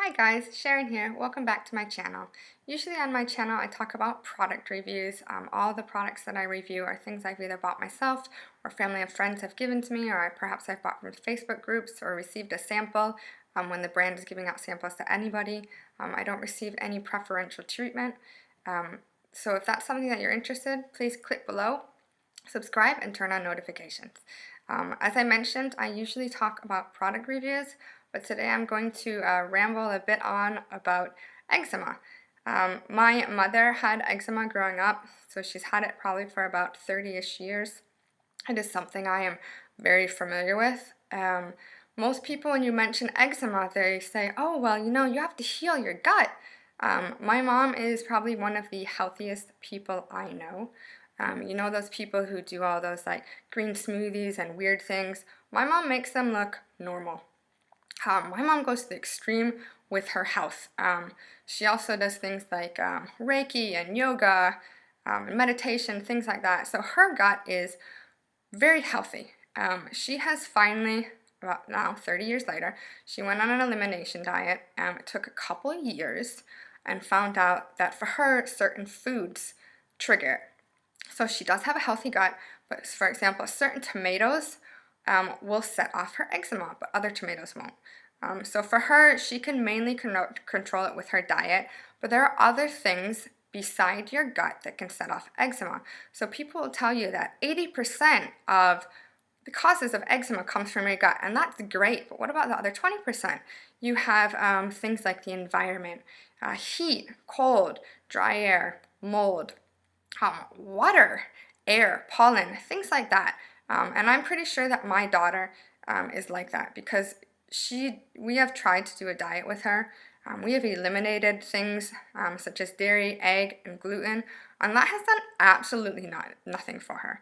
Hi guys, Sharon here. Welcome back to my channel. Usually on my channel I talk about product reviews. All the products that I review are things I've either bought myself or family and friends have given to me, or perhaps I've bought from Facebook groups or received a sample when the brand is giving out samples to anybody. I don't receive any preferential treatment. So if that's something that you're interested, please click below, subscribe, and turn on notifications. As I mentioned, I usually talk about product reviews, but today I'm going to ramble a bit on about eczema. My mother had eczema growing up, so she's had it probably for about 30-ish years. It is something I am very familiar with. Most people, when you mention eczema, they say, oh, well, you have to heal your gut. My mom is probably one of the healthiest people I know. Those people who do all those like green smoothies and weird things? My mom makes them look normal. My mom goes to the extreme with her health. She also does things like Reiki and yoga, and meditation, things like that. So her gut is very healthy. She has finally, about now 30 years later, she went on an elimination diet. It took a couple of years and found out that for her, certain foods trigger it. So she does have a healthy gut, but for example, certain tomatoes will set off her eczema, but other tomatoes won't. So for her, she can mainly control it with her diet, but there are other things beside your gut that can set off eczema. So people will tell you that 80% of the causes of eczema comes from your gut, and that's great, but what about the other 20%? You have things like the environment, heat, cold, dry air, mold, water, air, pollen, things like that. And I'm pretty sure that my daughter is like that because we have tried to do a diet with her. We have eliminated things such as dairy, egg, and gluten, and that has done absolutely nothing for her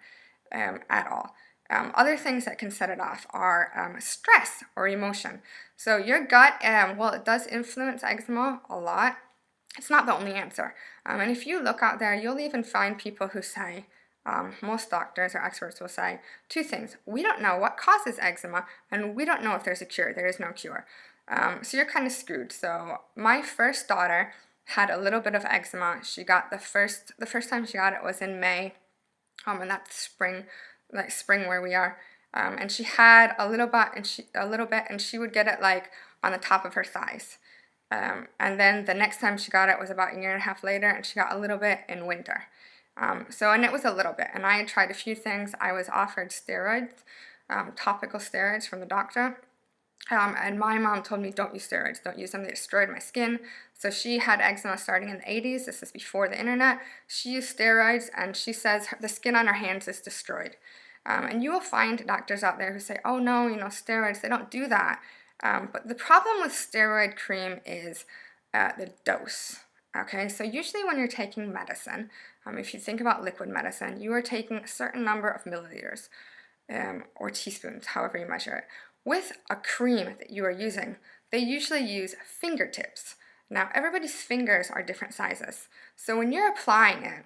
at all. Other things that can set it off are stress or emotion. So your gut, well, it does influence eczema a lot. It's not the only answer. And if you look out there, you'll even find people who say, most doctors or experts will say two things. We don't know what causes eczema, and we don't know if there's a cure. There is no cure. So you're kind of screwed. So my first daughter had a little bit of eczema. She got the first time she got it was in May, and that's spring where we are. And she had a little bit, and she would get it like on the top of her thighs. And then the next time she got it was about a year and a half later, and she got a little bit in winter. And it was a little bit, and I had tried a few things. I was offered steroids, topical steroids from the doctor, and my mom told me don't use steroids, don't use them, they destroyed my skin. So she had eczema starting in the 80s, this is before the internet. She used steroids, and she says the skin on her hands is destroyed. And you will find doctors out there who say, oh no, steroids, they don't do that. But the problem with steroid cream is the dose. Okay, so usually when you're taking medicine, if you think about liquid medicine, you are taking a certain number of milliliters or teaspoons, however you measure it. With a cream that you are using, they usually use fingertips. Now, everybody's fingers are different sizes. So when you're applying it,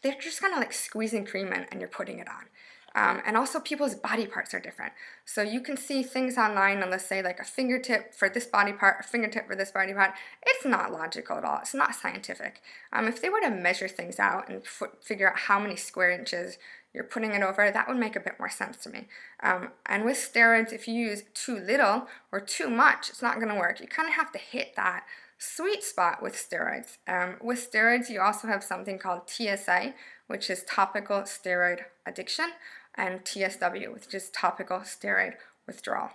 they're just kind of like squeezing cream in and you're putting it on. And also people's body parts are different. So you can see things online and let's say like a fingertip for this body part, a fingertip for this body part. It's not logical at all. It's not scientific. If they were to measure things out and figure out how many square inches you're putting it over, that would make a bit more sense to me. And with steroids, if you use too little or too much, it's not going to work. You kind of have to hit that sweet spot with steroids. With steroids, you also have something called TSA, which is topical steroid addiction, and TSW, which is topical steroid withdrawal.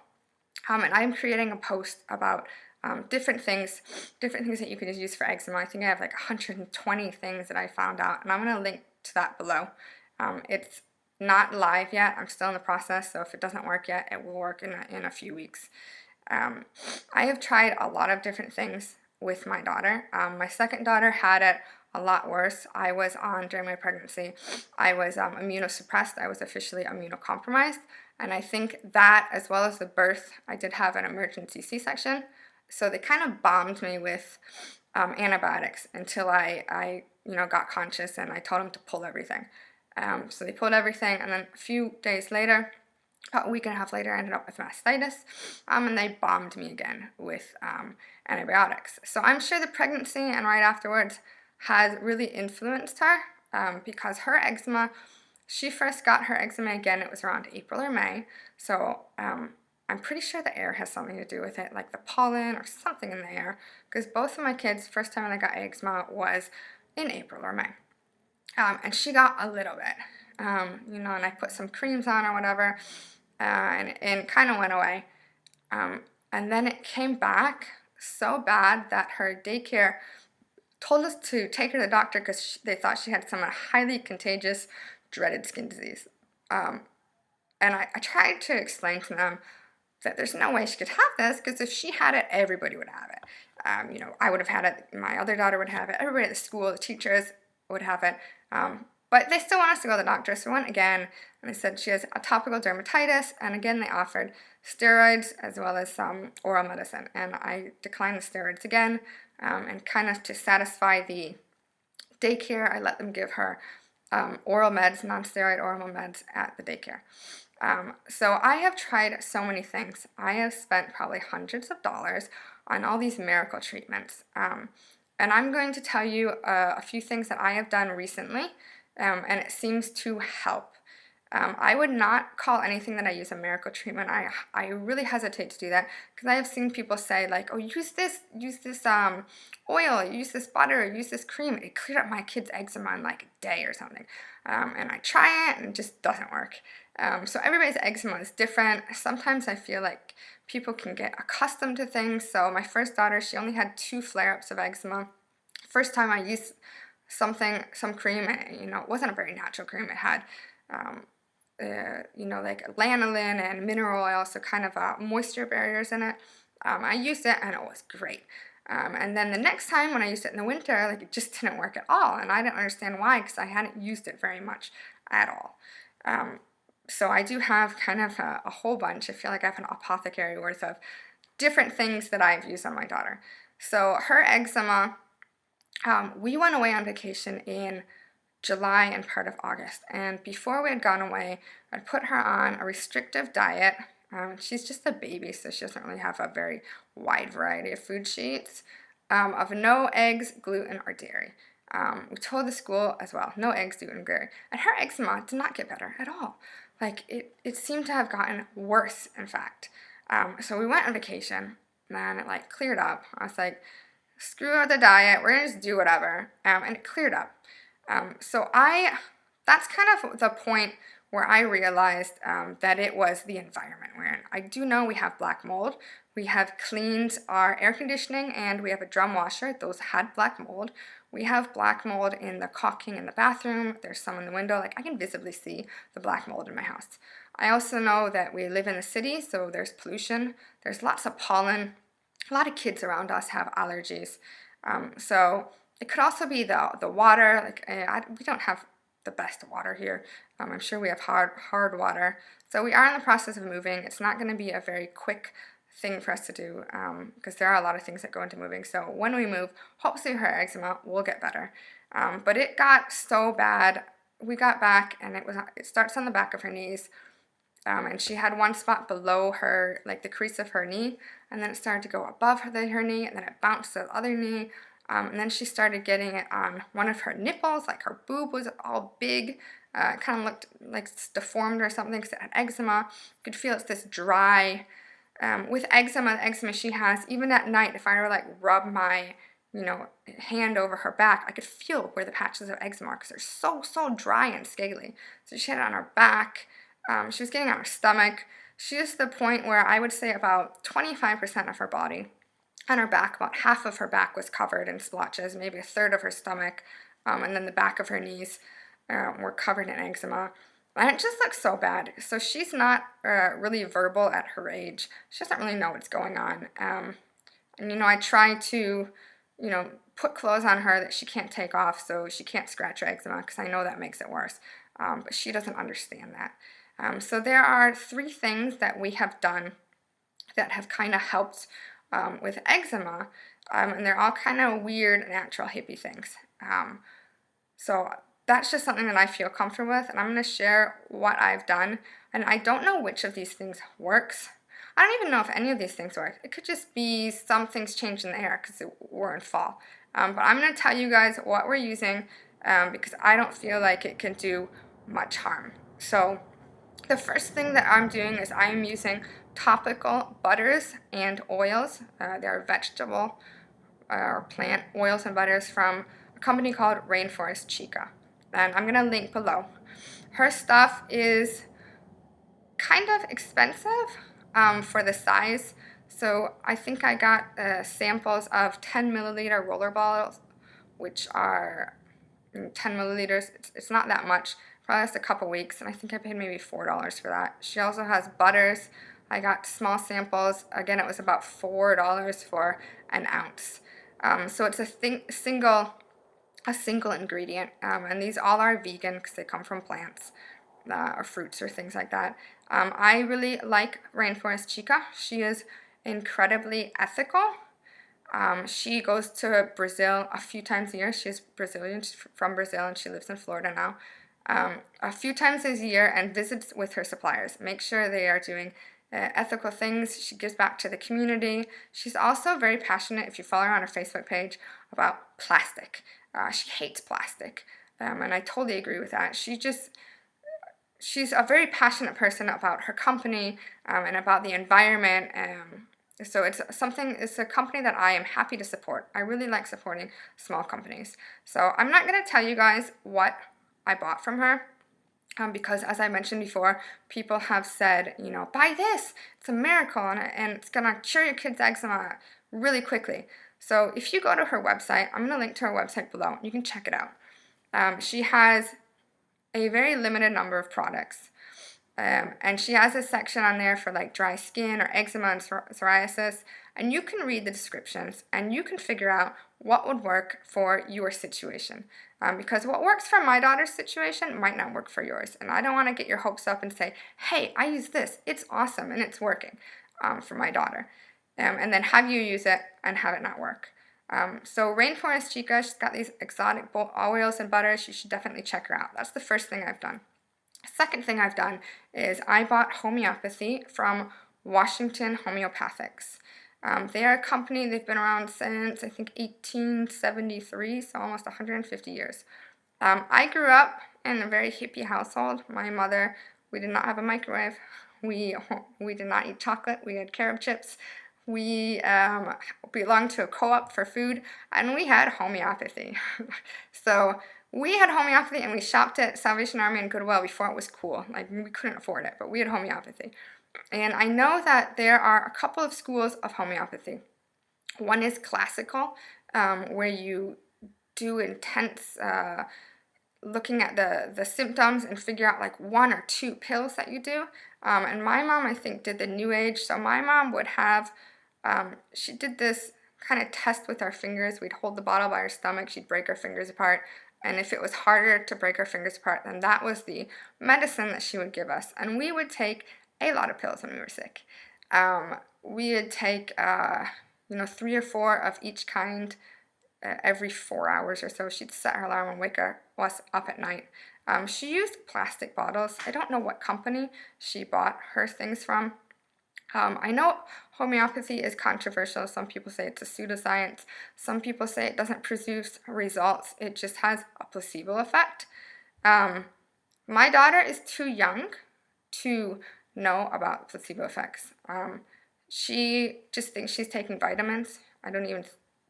And I'm creating a post about different things that you can use for eczema. I think I have like 120 things that I found out, and I'm going to link to that below. It's not live yet. I'm still in the process, so if it doesn't work yet, it will work in a few weeks. I have tried a lot of different things with my daughter. My second daughter had it a lot worse. During my pregnancy, I was immunosuppressed. I was officially immunocompromised. And I think that, as well as the birth, I did have an emergency C-section. So they kind of bombed me with antibiotics until I got conscious, and I told them to pull everything. So they pulled everything, and then a few days later, about a week and a half later, I ended up with mastitis, and they bombed me again with antibiotics. So I'm sure the pregnancy and right afterwards has really influenced her, because her eczema, she first got her eczema again, it was around April or May, so I'm pretty sure the air has something to do with it, like the pollen or something in the air, because both of my kids, first time they got eczema was in April or May. And she got a little bit, and I put some creams on or whatever, and it kind of went away. And then it came back so bad that her daycare told us to take her to the doctor because they thought she had some highly contagious, dreaded skin disease. And I tried to explain to them that there's no way she could have this, because if she had it, everybody would have it. I would have had it, my other daughter would have it, everybody at the school, the teachers would have it. But they still want us to go to the doctor, so we went again, and they said she has a topical dermatitis, and again they offered steroids as well as some oral medicine, and I declined the steroids again, and kind of to satisfy the daycare, I let them give her oral meds, non-steroid oral meds at the daycare. So I have tried so many things. I have spent probably hundreds of dollars on all these miracle treatments. And I'm going to tell you a few things that I have done recently, and it seems to help. I would not call anything that I use a miracle treatment. I really hesitate to do that, because I have seen people say like, oh, use this oil, use this butter, use this cream. It cleared up my kid's eczema in like a day or something. And I try it and it just doesn't work. So everybody's eczema is different. Sometimes I feel like people can get accustomed to things. So my first daughter, she only had 2 flare-ups of eczema. First time I used some cream, it wasn't a very natural cream. It had like lanolin and mineral oil, so kind of moisture barriers in it. I used it and it was great. And then the next time when I used it in the winter, like it just didn't work at all, and I didn't understand why, because I hadn't used it very much at all. So I do have kind of a whole bunch. I feel like I have an apothecary worth of different things that I've used on my daughter. So her eczema, we went away on vacation in July and part of August, and before we had gone away, I'd put her on a restrictive diet. She's just a baby, so she doesn't really have a very wide variety of food she eats, of no eggs, gluten, or dairy. We told the school as well, no eggs, gluten, and dairy. And her eczema did not get better at all. Like, it seemed to have gotten worse, in fact. So we went on vacation, and it like cleared up. I was like, screw out the diet, we're gonna just do whatever. And it cleared up. That's kind of the point where I realized that it was the environment we're in. I do know we have black mold. We have cleaned our air conditioning, and we have a drum washer. Those had black mold. We have black mold in the caulking in the bathroom. There's some in the window. Like, I can visibly see the black mold in my house. I also know that we live in the city, so there's pollution. There's lots of pollen. A lot of kids around us have allergies. So it could also be the water. Like, we don't have the best water here. I'm sure we have hard water. So we are in the process of moving. It's not going to be a very quick thing for us to do, because there are a lot of things that go into moving. So when we move, hopefully her eczema will get better. But it got so bad. We got back, and it starts on the back of her knees. And she had one spot below her, like the crease of her knee, and then it started to go above her knee, and then it bounced to the other knee. And then she started getting it on one of her nipples, like her boob was all big. It kind of looked like it's deformed or something because it had eczema. You could feel it's this dry. With eczema, the eczema she has, even at night, if I were like rub my hand over her back, I could feel where the patches of eczema are because they're so dry and scaly. So she had it on her back. She was getting on her stomach. She is to the point where I would say about 25% of her body on her back, about half of her back was covered in splotches, maybe a third of her stomach, and then the back of her knees were covered in eczema. And it just looks so bad. So she's not really verbal at her age. She doesn't really know what's going on. And I try to, put clothes on her that she can't take off so she can't scratch her eczema, because I know that makes it worse. But she doesn't understand that. So there are 3 things that we have done that have kind of helped with eczema, and they're all kind of weird, natural, hippie things. So that's just something that I feel comfortable with, and I'm going to share what I've done. And I don't know which of these things works. I don't even know if any of these things work. It could just be some things changed in the air because we're in fall. But I'm going to tell you guys what we're using because I don't feel like it can do much harm. So the first thing that I'm doing is I am using topical butters and oils. They're vegetable or plant oils and butters from a company called Rainforest Chica. And I'm going to link below. Her stuff is kind of expensive for the size. So I think I got samples of 10 milliliter roller bottles, which are 10 milliliters. It's not that much. Probably lasts a couple weeks, and I think I paid maybe $4 for that. She also has butters. I got small samples. Again, it was about $4 for an ounce. So it's a single ingredient, and these all are vegan because they come from plants or fruits or things like that. I really like Rainforest Chica. She is incredibly ethical. She goes to Brazil a few times a year. She's Brazilian. She's from Brazil, and she lives in Florida now. A few times a year and visits with her suppliers. Make sure they are doing ethical things. She gives back to the community. She's also very passionate, if you follow her on her Facebook page, about plastic. She hates plastic, and I totally agree with that. She's a very passionate person about her company and about the environment. So it's a company that I am happy to support. I really like supporting small companies. So I'm not going to tell you guys what I bought from her because, as I mentioned before, people have said, buy this. It's a miracle and it's going to cure your kid's eczema really quickly. So if you go to her website, I'm going to link to her website below. You can check it out. She has a very limited number of products. And she has a section on there for like dry skin or eczema and psoriasis. And you can read the descriptions and you can figure out what would work for your situation. Because what works for my daughter's situation might not work for yours. And I don't want to get your hopes up and say, hey, I use this. It's awesome and it's working for my daughter. And then have you use it and have it not work. So Rainforest Chica, she's got these exotic oils and butters. You should definitely check her out. That's the first thing I've done. Second thing I've done is I bought Homeopathy from Washington Homeopathics. They are a company, they've been around since I think 1873, so almost 150 years. I grew up in a very hippie household. My mother, we did not have a microwave. We did not eat chocolate. We had carob chips. We belonged to a co-op for food, and we had homeopathy. So we had homeopathy, and we shopped at Salvation Army and Goodwill before it was cool. Like, we couldn't afford it, but we had homeopathy. And I know that there are a couple of schools of homeopathy. One is classical, where you do intense looking at the symptoms and figure out like 1 or 2 pills that you do. And my mom, I think, did the New Age. So my mom would have, she did this kind of test with our fingers. We'd hold the bottle by her stomach. She'd break her fingers apart. And if it was harder to break her fingers apart, then that was the medicine that she would give us. And we would take a lot of pills when we were sick. We would take, 3 or 4 of each kind every 4 hours or so. She'd set her alarm and wake us up at night. She used plastic bottles. I don't know what company she bought her things from. I know homeopathy is controversial. Some people say it's a pseudoscience. Some people say it doesn't produce results. It just has a placebo effect. My daughter is too young to know about placebo effects. She just thinks she's taking vitamins. I don't even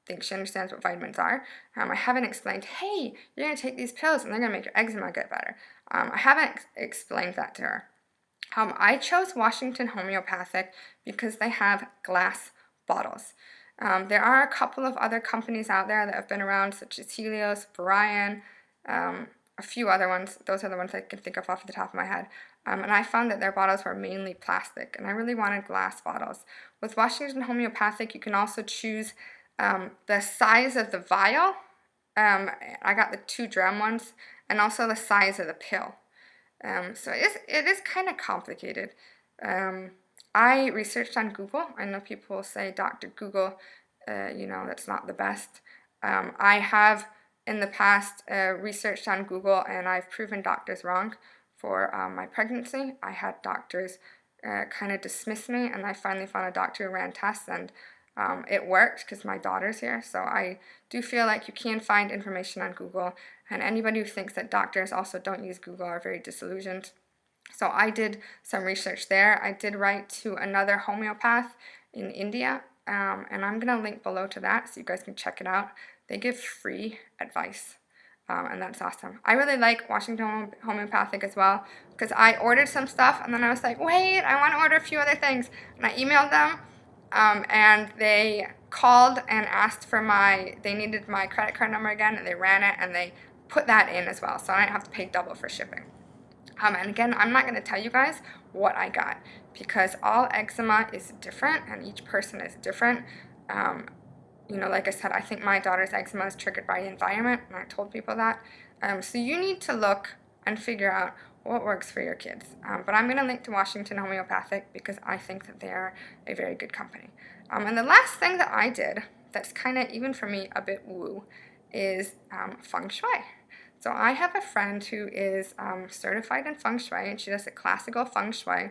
think she understands what vitamins are. I haven't explained, hey, you're going to take these pills and they're going to make your eczema get better. I haven't explained that to her. I chose Washington Homeopathic because they have glass bottles. There are a couple of other companies out there that have been around, such as Helios, Brian, a few other ones. Those are the ones I can think of off the top of my head. And I found that their bottles were mainly plastic, and I really wanted glass bottles. With Washington Homeopathic, you can also choose the size of the vial. I got the 2-gram ones, and also the size of the pill. So it is kind of complicated. I researched on Google. I know people say Dr. Google, that's not the best. I have in the past researched on Google, and I've proven doctors wrong. For my pregnancy, I had doctors kind of dismissed me, and I finally found a doctor who ran tests, and it worked because my daughter's here. So I do feel like you can find information on Google, and anybody who thinks that doctors also don't use Google are very disillusioned. So I did some research there. I did write to another homeopath in India, and I'm going to link below to that so you guys can check it out. They give free advice, and that's awesome. I really like Washington Homeopathic as well because I ordered some stuff, and then I was like, wait, I want to order a few other things. And I emailed them, and they called and asked for they needed my credit card number again, and they ran it, and they put that in as well, so I didn't have to pay double for shipping. And again, I'm not going to tell you guys what I got because all eczema is different and each person is different. You know, like I said, I think my daughter's eczema is triggered by the environment, and I told people that. So you need to look and figure out what works for your kids. But I'm going to link to Washington Homeopathic because I think that they're a very good company. And the last thing that I did that's kind of, even for me, a bit woo is Feng Shui. So I have a friend who is certified in Feng Shui, and she does the classical Feng Shui.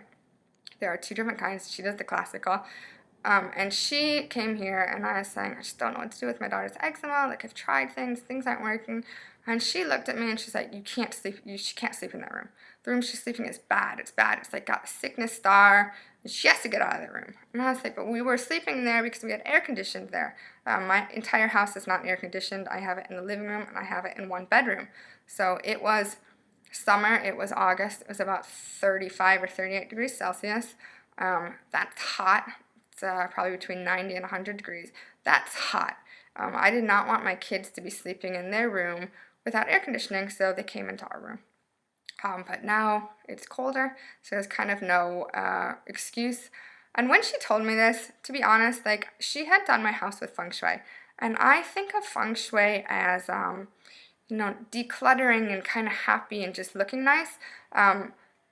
There are 2 different kinds. She does the classical. And she came here, and I was saying, I just don't know what to do with my daughter's eczema. Like, I've tried things aren't working. And she looked at me, and she's like, you can't sleep. She can't sleep in that room. The room she's sleeping is bad. It's bad. It's like got a sickness star. And she has to get out of the room. And I was like, but we were sleeping there because we had air conditioned there. My entire house is not air conditioned. I have it in the living room, and I have it in 1 bedroom. So it was summer. It was August. It was about 35 or 38 degrees Celsius. That's hot. It's probably between 90 and 100 degrees. That's hot. I did not want my kids to be sleeping in their room without air conditioning, so they came into our room. But now it's colder, so there's kind of no excuse. And when she told me this, to be honest, like, she had done my house with Feng Shui. And I think of Feng Shui as, you know, decluttering and kind of happy and just looking nice.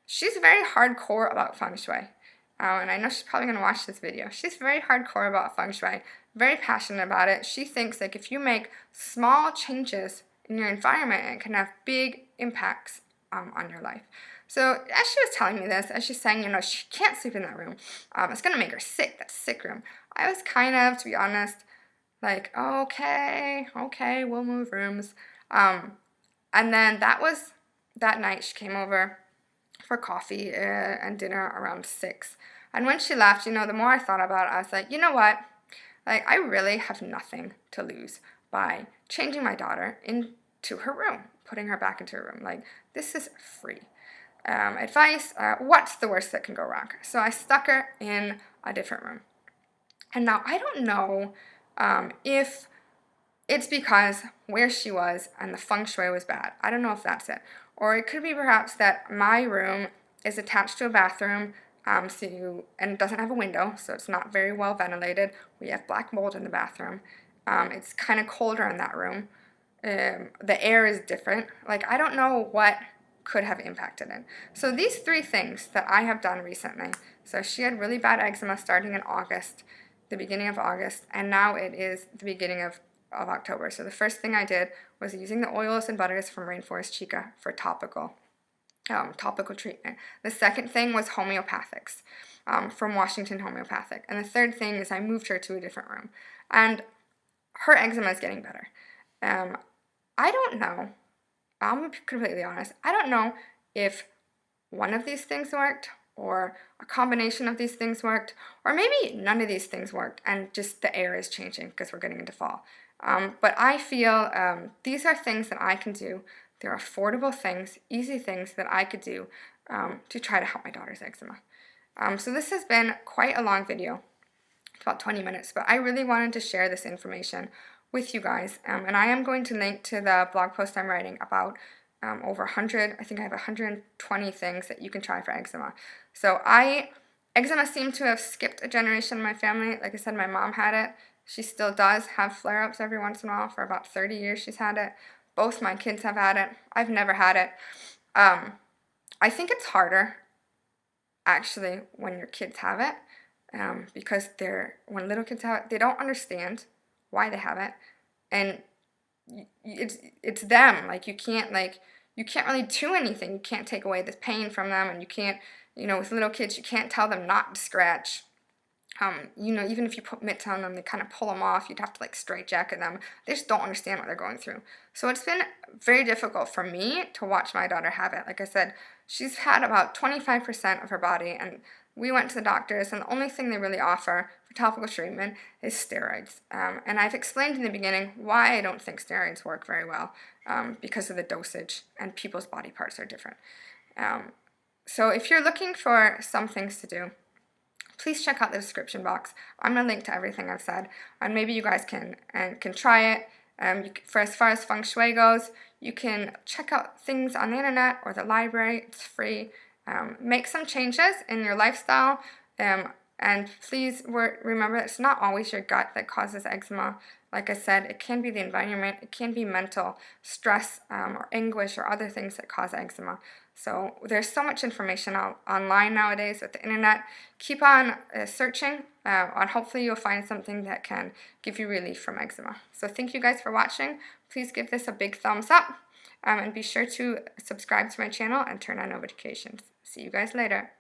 She's very hardcore about Feng Shui. And I know she's probably going to watch this video. She's very hardcore about Feng Shui, very passionate about it. She thinks, like, if you make small changes in your environment, it can have big impacts on your life. So as she was telling me this, as she's saying, you know, she can't sleep in that room. It's going to make her sick, that sick room. I was kind of, to be honest, like, okay, we'll move rooms. And then that night she came over for coffee and dinner around 6. And when she left, you know, the more I thought about it, I was like, you know what? Like, I really have nothing to lose by changing my daughter into her room, putting her back into her room. Like, this is free. Advice, what's the worst that can go wrong? So I stuck her in a different room. And now I don't know if it's because where she was and the Feng Shui was bad. I don't know if that's it. Or it could be perhaps that my room is attached to a bathroom and it doesn't have a window, so it's not very well ventilated. We have black mold in the bathroom. It's kind of colder in that room. The air is different. Like, I don't know what could have impacted it. So these 3 things that I have done recently. So she had really bad eczema starting in August, the beginning of August, and now it is the beginning of October. So the first thing I did was using the oils and butters from Rainforest Chica for topical treatment. The second thing was homeopathics from Washington Homeopathic. And the third thing is I moved her to a different room. And her eczema is getting better. I don't know. I'm completely honest. I don't know if one of these things worked or a combination of these things worked, or maybe none of these things worked and just the air is changing because we're getting into fall. But I feel these are things that I can do. They're affordable things, easy things that I could do to try to help my daughter's eczema. So this has been quite a long video. It's about 20 minutes, but I really wanted to share this information with you guys. And I am going to link to the blog post I'm writing about over 100, I think I have 120 things that you can try for eczema. So eczema seemed to have skipped a generation in my family. Like I said, my mom had it. She still does have flare-ups every once in a while. For about 30 years she's had it. Both my kids have had it. I've never had it. I think it's harder, actually, when your kids have it. Because when little kids have it, they don't understand why they have it. And it's them. Like, you can't really do anything. You can't take away the pain from them, and you can't You know, with little kids, you can't tell them not to scratch. You know, even if you put mitts on them, they kind of pull them off. You'd have to like straight jacket them. They just don't understand what they're going through. So it's been very difficult for me to watch my daughter have it. Like I said, she's had about 25% of her body, and we went to the doctors, and the only thing they really offer for topical treatment is steroids. And I've explained in the beginning why I don't think steroids work very well, because of the dosage, and people's body parts are different. So if you're looking for some things to do, please check out the description box. I'm going to link to everything I've said, and maybe you guys can try it. For as far as Feng Shui goes, you can check out things on the internet or the library. It's free. Make some changes in your lifestyle, and please remember that it's not always your gut that causes eczema. Like I said, it can be the environment, it can be mental stress or anguish or other things that cause eczema. So there's so much information online nowadays with the internet. Keep on searching, and hopefully you'll find something that can give you relief from eczema. So thank you guys for watching. Please give this a big thumbs up, and be sure to subscribe to my channel and turn on notifications. See you guys later.